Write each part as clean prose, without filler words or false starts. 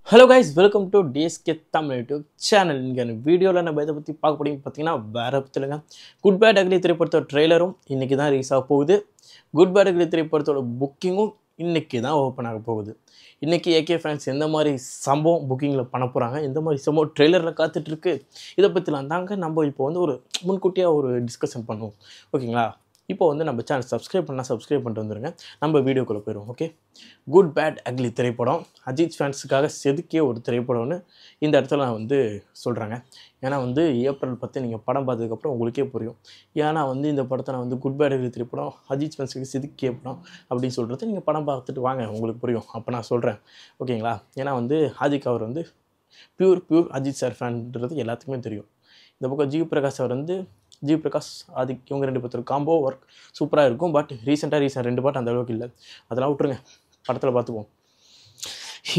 Hello guys, welcome to DSK Tamil YouTube channel. இந்த வீடியோவில் நம்ம இதை பற்றி பார்க்க போறீங்க பார்த்தீங்கன்னா வேற பற்றிலங்க குட் பேட் அக்லி திரைப்படத்தோட ட்ரெய்லரும் இன்றைக்கி தான் ரிலீஸ் ஆக போகுது. குட் பேட் அக்லி திரைப்படத்தோட புக்கிங்கும் இன்றைக்கி தான் ஓப்பன் ஆக போகுது. இன்றைக்கி ஏகே ஃபேன்ஸ் எந்த மாதிரி சம்பவம் புக்கிங்கில் பண்ண போகிறாங்க, எந்த மாதிரி சம்பவம் ட்ரெய்லரில் காத்துட்ருக்கு, இதை பற்றிலாம் தாங்க நம்ம இப்போ வந்து ஒரு முன்கூட்டியாக ஒரு டிஸ்கஷன் பண்ணுவோம். ஓகேங்களா? இப்போ வந்து நம்ம சேனல் சப்ஸ்கிரைப் பண்ணிட்டு வந்துருங்க. நம்ம வீடியோக்குள்ளே போயிடுவோம். ஓகே, குட் பேட் அக்லி திரைப்படம் அஜித் ஃபேன்ஸுக்காக செதுக்கிய ஒரு திரைப்படம்னு இந்த இடத்துல நான் வந்து சொல்கிறாங்க. ஏன்னா வந்து ஏப்ரல் 10 நீங்கள் படம் பார்த்ததுக்கப்புறம் உங்களுக்கே புரியும். ஏன்னா வந்து இந்த படத்தை நான் வந்து குட் பேட் அக்லி திரைப்படம் அஜித் ஃபேன்ஸுக்கு செதுக்கிய படம் அப்படின்னு சொல்கிறது நீங்கள் படம் பார்த்துட்டு வாங்க, உங்களுக்கு புரியும். அப்போ நான் சொல்கிறேன். ஓகேங்களா? ஏன்னா வந்து ஆதிக் அவர் வந்து பியூர் அஜித் சார் ஃபேன்ன்றது எல்லாத்துக்குமே தெரியும். இந்த பக்கம் ஜி பிரகாஷ் அவர் வந்து ஜி பிரகாஷ் ஆதிக் இவங்க ரெண்டு பேர்த்தோட காம்போ ஒர்க் சூப்பராக இருக்கும். பட் ரீசெண்ட் 2 பாட்டு அந்த அளவுக்கு இல்லை. அதெல்லாம் விட்டுருங்க, படத்தில் பார்த்துப்போம்.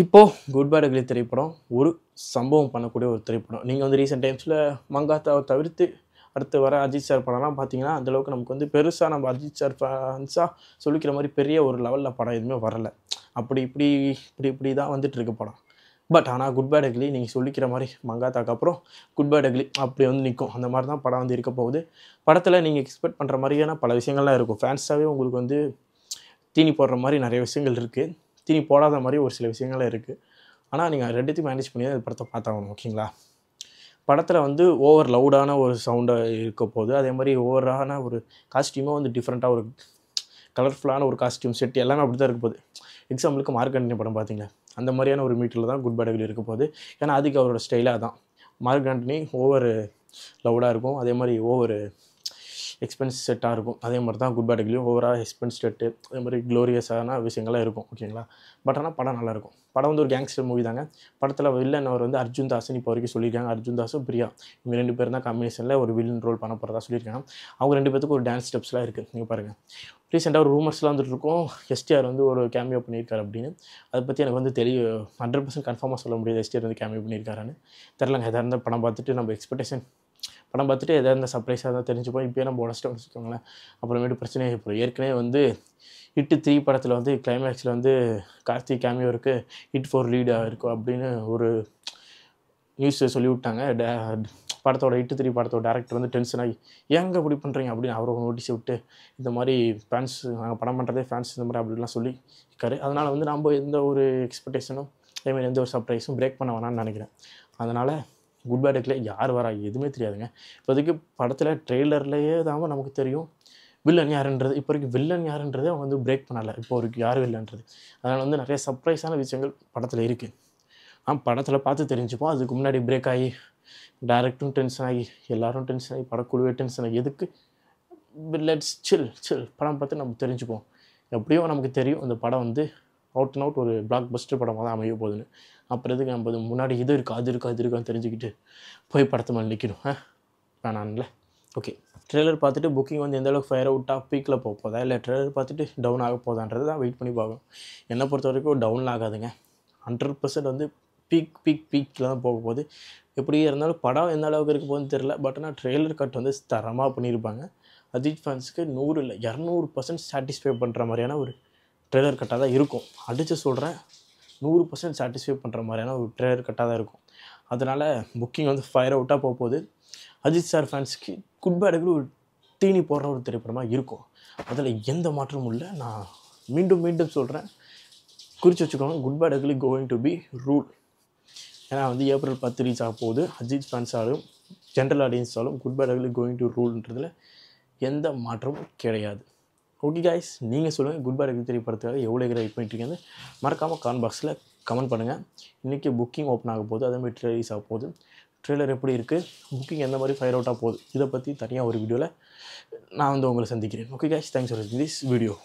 இப்போது குட் பேட் அக்லி திரைப்படம் ஒரு சம்பவம் பண்ணக்கூடிய ஒரு திரைப்படம். நீங்கள் வந்து ரீசெண்ட் டைம்ஸில் மங்காத்தாவை தவிர்த்து அடுத்து வர அஜித் சார் படம்லாம் பார்த்தீங்கன்னா அந்தளவுக்கு நமக்கு வந்து பெருசாக நம்ம அஜித் சார் ஃபேன்ஸாக சொல்லிக்கிற மாதிரி பெரிய ஒரு லெவலில் படம் எதுவுமே வரலை. இப்படி தான் வந்துட்டு இருக்கு படம். பட் ஆனால் குட் பேட் அக்லி நீங்கள் சொல்லிக்கிற மாதிரி மங்காத்தாக்கு அப்புறம் குட் பேட் அக்லி அப்படி வந்து நிற்கும். அந்த மாதிரி தான் படம் வந்து இருக்க போகுது. படத்தில் நீங்கள் எக்ஸ்பெக்ட் பண்ணுற மாதிரியான பல விஷயங்கள்லாம் இருக்கும். ஃபேன்ஸாகவே உங்களுக்கு வந்து தீனி போடுற மாதிரி நிறைய விஷயங்கள் இருக்குது, தீனி போடாத மாதிரி ஒரு சில விஷயங்கள்லாம் இருக்குது. ஆனால் நீங்கள் ரெண்டுத்தையும் மேனேஜ் பண்ணி தான் படத்தை பார்த்தாகணும். ஓகேங்களா? படத்தில் வந்து ஓவர் லவுடான ஒரு சவுண்டாக இருக்க போகுது. அதே மாதிரி ஓவரான ஒரு காஸ்டியூமும் வந்து டிஃப்ரெண்ட்டாக ஒரு கலர்ஃபுல்லான ஒரு காஸ்டியூம் செட் எல்லாமே அப்படி தான் இருக்க போகுது. எக்ஸாம்பிளுக்கு மார்க் ஆண்டனி படம் பார்த்தீங்களா, அந்த மாதிரியான ஒரு மீட்டரில் தான் குட் பேட் அக்லி இருக்க போகுது. ஏன்னா அதுக்கு அவரோட ஸ்டைலாக தான். மார்க் ஆண்டனி ஓவர் லவுடாக இருக்கும், அதே மாதிரி ஓவர் எக்ஸ்பென்ஸ் செட்டாக இருக்கும். அதே மாதிரி தான் குட் பேட் அக்லியும் ஓவராக எக்ஸ்பென்ஸ் செட்டு அதே மாதிரி க்ளோரியஸான விஷயங்கள்லாம் இருக்கும். ஓகேங்களா? பட் ஆனால் படம் நல்லாயிருக்கும். படம் வந்து ஒரு கேங்ஸ்டர் மூவி தாங்க. படத்தில் வில்லன் அவர் வந்து அர்ஜுன் தாஸ்ன்னு இப்போ வரைக்கும் சொல்லியிருக்காங்க. அர்ஜுன் தாஸும் பிரியா இவங்க 2 பேர் தான் காம்பினேஷனில் ஒரு வில்லன் ரோல் பண்ண போகிறதா சொல்லியிருக்காங்க. அவங்க 2 பேத்துக்கு ஒரு டான்ஸ் ஸ்டெப்ஸ்லாம் இருக்குது. நீங்கள் பாருங்கள், ரீசெண்டாக ஒரு ரூமர்ஸ்லாம் வந்துட்டு இருக்கும் எஸ்டிஆர் வந்து ஒரு கேமியோ பண்ணியிருக்காரு அப்படின்னு. அதை பற்றி எனக்கு வந்து 100% கன்ஃபார்மாக சொல்ல முடியாது எஸ்டிஆர் வந்து கேமியோ பண்ணியிருக்காருன்னு. தெரிலங்க. எதாக இருந்தால் படம் பார்த்துட்டு நம்ம படம் பார்த்துட்டு எதாவது இருந்தால் சர்ப்ரைஸாக தான் தெரிஞ்சுப்போம். இப்போயே நம்ம உடச்சிட்டோம்னு வச்சுக்கோங்களேன், அப்புறமேட்டு பிரச்சனையே ஏற்படும். ஏற்கனவே வந்து ஹிட் 3 படத்தில் வந்து கிளைமேக்ஸில் வந்து கார்த்திக் கேமியோ இருக்குது, ஹிட் 4 லீடாக இருக்கும் அப்படின்னு ஒரு நியூஸ் சொல்லி விட்டாங்க. படத்தோட ஹிட் 3 படத்தோட டேரக்டர் வந்து டென்ஷன் ஆகி ஏங்க இப்படி பண்ணுறீங்க அப்படின்னு அவரை நோட்டீஸ் விட்டு இந்த மாதிரி ஃபேன்ஸ் நாங்கள் படம் பண்ணுறதே ஃபேன்ஸ் இந்த மாதிரி அப்படிலாம் சொல்லி இருக்காரு. அதனால் வந்து நம்ம எந்த ஒரு எக்ஸ்பெக்டேஷனும் அதேமாதிரி எந்த ஒரு சர்ப்ரைஸும் பிரேக் பண்ண வேணாம்னு நினைக்கிறேன். அதனால் குட் பேட் அக்லி யார் வரா எதுவுமே தெரியாதுங்க. இப்போதைக்கு படத்தில் ட்ரெய்லர்லேயே தான் நமக்கு தெரியும் வில்லன் யாருன்றது. இப்போ வரைக்கும் வில்லன் யாருன்றதே அவங்க வந்து பிரேக் பண்ணலை. இப்போ வரைக்கும் யார் வில்லன்றது. அதனால் வந்து நிறைய சர்ப்ரைஸான விஷயங்கள் படத்தில் இருக்குது. படத்தில் பார்த்து தெரிஞ்சுப்போம். அதுக்கு முன்னாடி பிரேக் ஆகி டேரக்டரும் டென்ஷன் ஆகி எல்லாரும் டென்ஷன் ஆகி படக்குழுவே டென்ஷன் ஆகி எதுக்கு லெட்ஸ் சில் படம் பார்த்து நம்ம தெரிஞ்சுப்போம். எப்படியோ நமக்கு தெரியும் இந்த படம் வந்து அவுட் அண்ட் அவுட் ஒரு பிளாக் பஸ்டர் படமாக தான் அமைய போகுதுன்னு. அப்புறம் எதுக்கு நம்ம முன்னாடி இது இருக்கா அது இருக்கான்னு தெரிஞ்சுக்கிட்டு போய் படத்தை மேலே நிற்கணும் வேணான்ல. ஓகே, ட்ரெய்லர் பார்த்துட்டு புக்கிங் வந்து எந்தளவுக்கு ஃபயர் அவுட்டாக பீக்கில் போதா இல்லை ட்ரெய்லர் பார்த்துட்டு டவுன் ஆக போதான்றது தான் வெயிட் பண்ணி பார்க்கணும். என்னை பொறுத்த வரைக்கும் டவுன் ஆகாதுங்க. 100% வந்து பீக்கில் தான் போக போகுது. எப்படி இருந்தாலும் படம் எந்த அளவுக்கு இருக்க போகுதுன்னு தெரில. பட் ஆனால் ட்ரெய்லர் கட் வந்து தரமாக பண்ணியிருப்பாங்க. அஜித் ஃபேன்ஸுக்கு 100 இல்லை 200% சாட்டிஸ்ஃபை பண்ணுற மாதிரியான ஒரு ட்ரெய்லர் கட்டாக தான் இருக்கும். அடித்து சொல்கிறேன், 100% சாட்டிஸ்ஃபை பண்ணுற மாதிரியான ஒரு ட்ரெய்லர் கட்டாக தான் இருக்கும். அதனால் புக்கிங் வந்து ஃபயர் அவுட்டாக போக போகுது. அஜித் சார் ஃபேன்ஸுக்கு குட் பேட் அக்லி ஒரு தீனி போடுற ஒரு திரைப்படமாக இருக்கும். அதில் எந்த மாற்றமும் இல்லை. நான் மீண்டும் சொல்கிறேன், குறித்து வச்சுக்கோங்க. Good bad ugly going to be rule. ஏன்னா வந்து ஏப்ரல் 10 ரீச் ஆக போகுது. அஜித் ஃபேன்ஸாலும் ஜென்ரல் ஆடியன்ஸாலும் good bad ugly going to ரூல்ன்றதில் எந்த மாற்றமும் கிடையாது. ஓகே காய்ஸ், நீங்கள் சொல்லுங்கள் குட் பேட் அக்லி திரைப்படத்துக்காக எவ்வளோ வெயிட் பண்ணிட்டுருக்கீங்க மறக்காமல் காமெண்ட் பாக்ஸில் கமெண்ட் பண்ணுங்கள். இன்றைக்கி புக்கிங் ஓப்பன் ஆக போகுது, அதேமாதிரி ரிலீஸ் ஆக போகுது. ட்ரெய்லர் எப்படி இருக்குது, புக்கிங் எந்த மாதிரி ஃபயர் அவுட்டாக போகுது, இதை பற்றி தனியாக ஒரு வீடியோவில் நான் வந்து உங்களை சந்திக்கிறேன். Okay guys, thanks for this video.